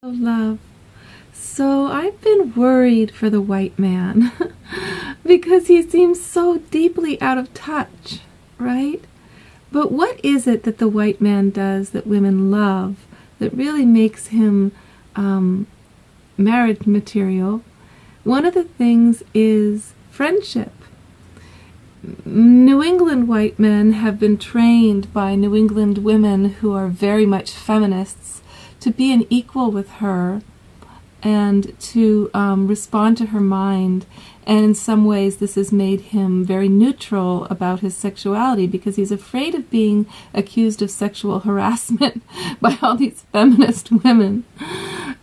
Love. So I've been worried for the white man because he seems so deeply out of touch, right? But what is it that the white man does that women love that really makes him marriage material? One of the things is friendship. New England white men have been trained by New England women who are very much feminists to be an equal with her and to respond to her mind. And in some ways this has made him very neutral about his sexuality because he's afraid of being accused of sexual harassment by all these feminist women.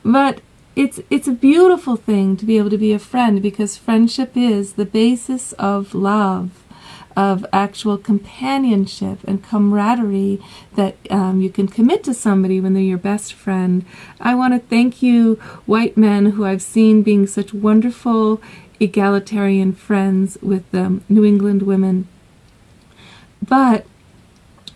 But it's a beautiful thing to be able to be a friend, because friendship is the basis of love, of actual companionship and camaraderie that you can commit to somebody when they're your best friend. I want to thank you, white men who I've seen being such wonderful egalitarian friends with New England women. But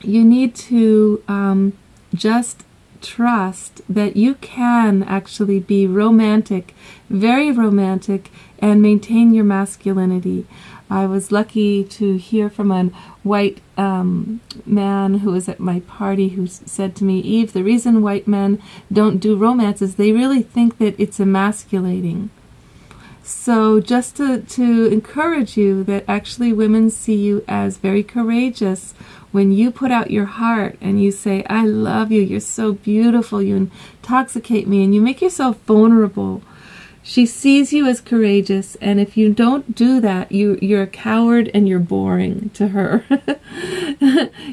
you need to just trust that you can actually be romantic, very romantic, and maintain your masculinity. I was lucky to hear from a white man who was at my party who said to me, Eve, the reason white men don't do romance is they really think that it's emasculating. So just to encourage you that actually women see you as very courageous when you put out your heart and you say, I love you, you're so beautiful, you intoxicate me, and you make yourself vulnerable. She sees you as courageous, and if you don't do that, you're a coward and you're boring to her.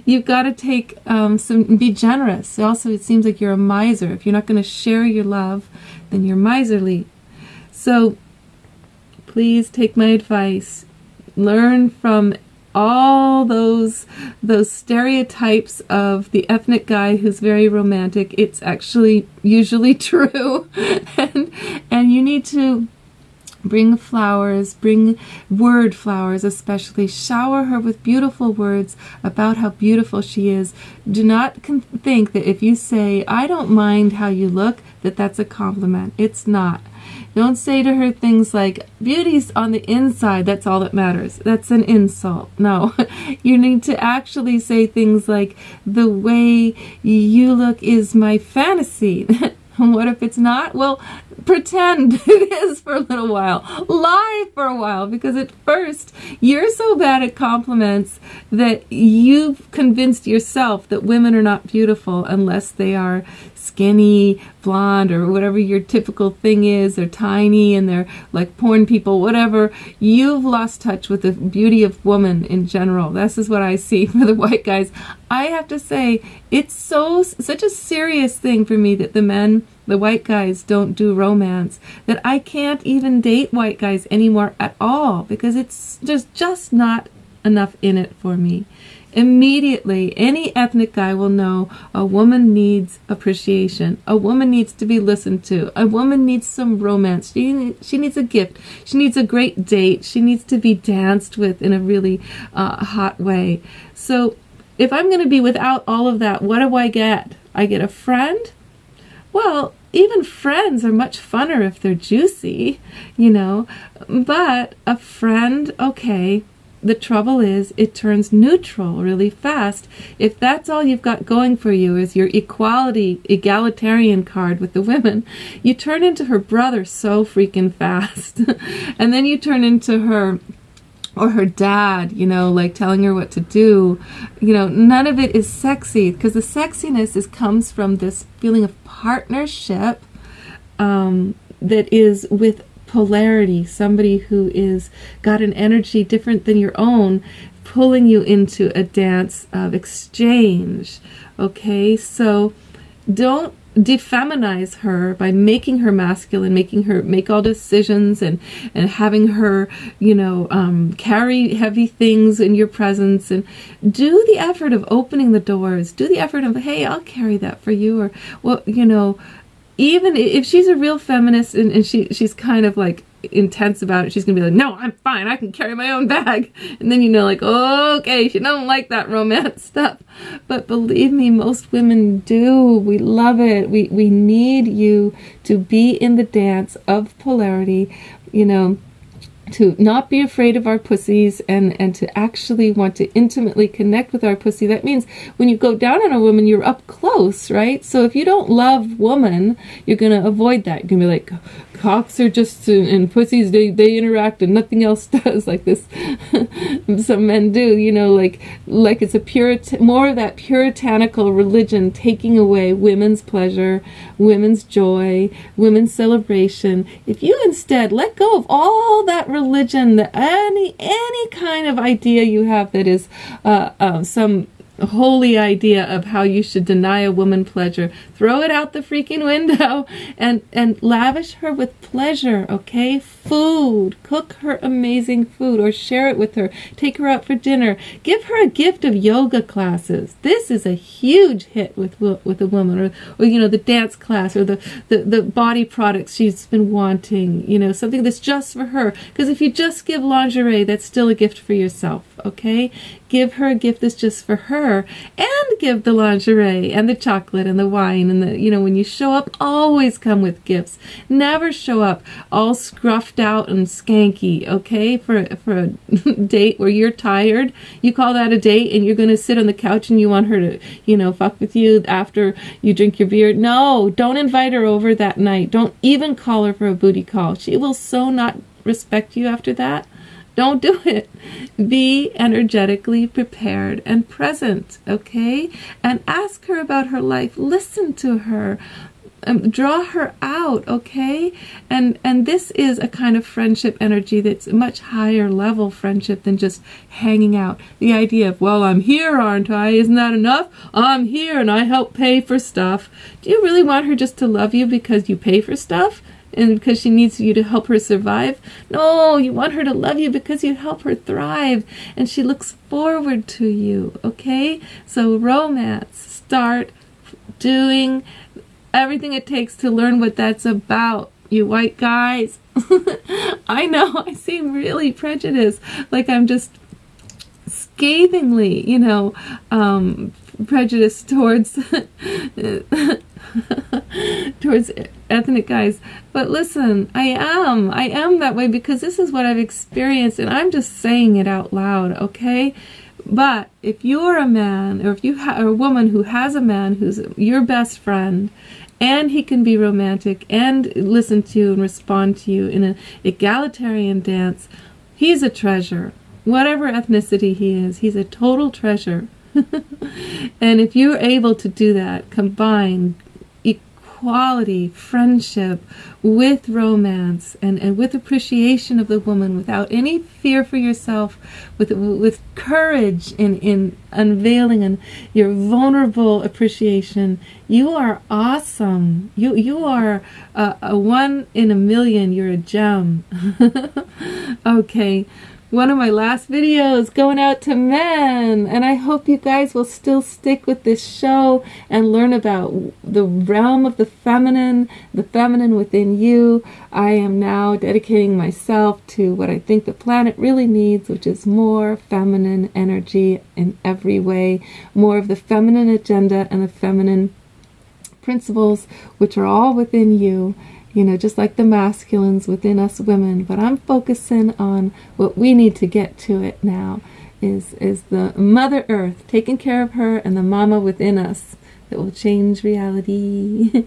You've got to take be generous. Also, it seems like you're a miser. If you're not going to share your love, then you're miserly. So please take my advice. Learn from all those stereotypes of the ethnic guy who's very romantic. It's actually usually true. and you need to bring flowers, bring word flowers especially. Shower her with beautiful words about how beautiful she is. Do not think that if you say, I don't mind how you look, that that's a compliment. It's not. Don't say to her things like, beauty's on the inside, that's all that matters. That's an insult. No. You need to actually say things like, the way you look is my fantasy. What if it's not? Well, pretend it is for a little while. Lie for a while, because at first you're so bad at compliments that you've convinced yourself that women are not beautiful unless they are skinny, blonde, or whatever your typical thing is. They're tiny and they're like porn people, whatever. You've lost touch with the beauty of woman in general. This is what I see for the white guys. I have to say, it's such a serious thing for me that the white guys don't do romance, that I can't even date white guys anymore at all, because it's just not enough in it for me. Immediately, any ethnic guy will know a woman needs appreciation. A woman needs to be listened to. A woman needs some romance. She needs a gift. She needs a great date. She needs to be danced with in a really hot way. So if I'm going to be without all of that, what do I get? I get a friend? Well, even friends are much funner if they're juicy, But a friend, okay. The trouble is, it turns neutral really fast. If that's all you've got going for you is your egalitarian card with the women, you turn into her brother so freaking fast. And then you turn into her, or her dad, like telling her what to do. None of it is sexy, because the sexiness comes from this feeling of partnership that is with polarity, somebody who is got an energy different than your own, pulling you into a dance of exchange. Okay, so don't defeminize her by making her masculine, making her make all decisions and having her, carry heavy things in your presence, and do the effort of opening the doors. Do the effort of, hey, I'll carry that for you, or, well, even if she's a real feminist and she's kind of like intense about it, she's gonna be like, no, I'm fine, I can carry my own bag. And then you know, like, okay, she doesn't like that romance stuff. But believe me, most women do. We love it. We need you to be in the dance of polarity, you know, to not be afraid of our pussies, and to actually want to intimately connect with our pussy. That means when you go down on a woman, you're up close, right? So if you don't love woman, you're going to avoid that. You're going to be like, cocks are just, and pussies, they interact and nothing else does, like this. Some men do, you know, like it's a more of that puritanical religion, taking away women's pleasure, women's joy, women's celebration. If you instead let go of all that religion, any kind of idea you have that is some holy idea of how you should deny a woman pleasure, throw it out the freaking window and lavish her with pleasure, okay? Food. Cook her amazing food, or share it with her. Take her out for dinner. Give her a gift of yoga classes. This is a huge hit with a woman, or you know, the dance class, or the body products she's been wanting, you know, something that's just for her. Because if you just give lingerie, that's still a gift for yourself, okay? Give her a gift that's just for her, and give the lingerie and the chocolate and the wine and the, you know, when you show up, always come with gifts. Never show up all scruffed out and skanky, okay? For a date where you're tired, you call that a date, and you're going to sit on the couch and you want her to, you know, fuck with you after you drink your beer. No, don't invite her over that night. Don't even call her for a booty call. She will so not respect you after that. Don't do it. Be energetically prepared and present, okay? And ask her about her life. Listen to her. Draw her out, okay? And this is a kind of friendship energy that's a much higher level friendship than just hanging out. The idea of, well, I'm here, aren't I? Isn't that enough? I'm here and I help pay for stuff. Do you really want her just to love you because you pay for stuff? And because she needs you to help her survive? No, you want her to love you because you help her thrive, and she looks forward to you, okay? So romance, start doing everything it takes to learn what that's about, you white guys. I know, I seem really prejudiced, like I'm just scathingly, you know, prejudiced towards towards ethnic guys. But listen, I am that way because this is what I've experienced, and I'm just saying it out loud, okay? But if you're a man, or if you are a woman who has a man who's your best friend, and he can be romantic and listen to you and respond to you in an egalitarian dance, he's a treasure. Whatever ethnicity he is, he's a total treasure. And if you're able to do that, combine equality, friendship with romance, and with appreciation of the woman, without any fear for yourself, with courage in unveiling your vulnerable appreciation, you are awesome. You are a one in a million. You're a gem. Okay. One of my last videos going out to men, and I hope you guys will still stick with this show and learn about the realm of the feminine within you. I am now dedicating myself to what I think the planet really needs, which is more feminine energy in every way, more of the feminine agenda and the feminine principles, which are all within you. You know, just like the masculines within us women. But I'm focusing on what we need to get to it now, is the Mother Earth, taking care of her, and the mama within us that will change reality.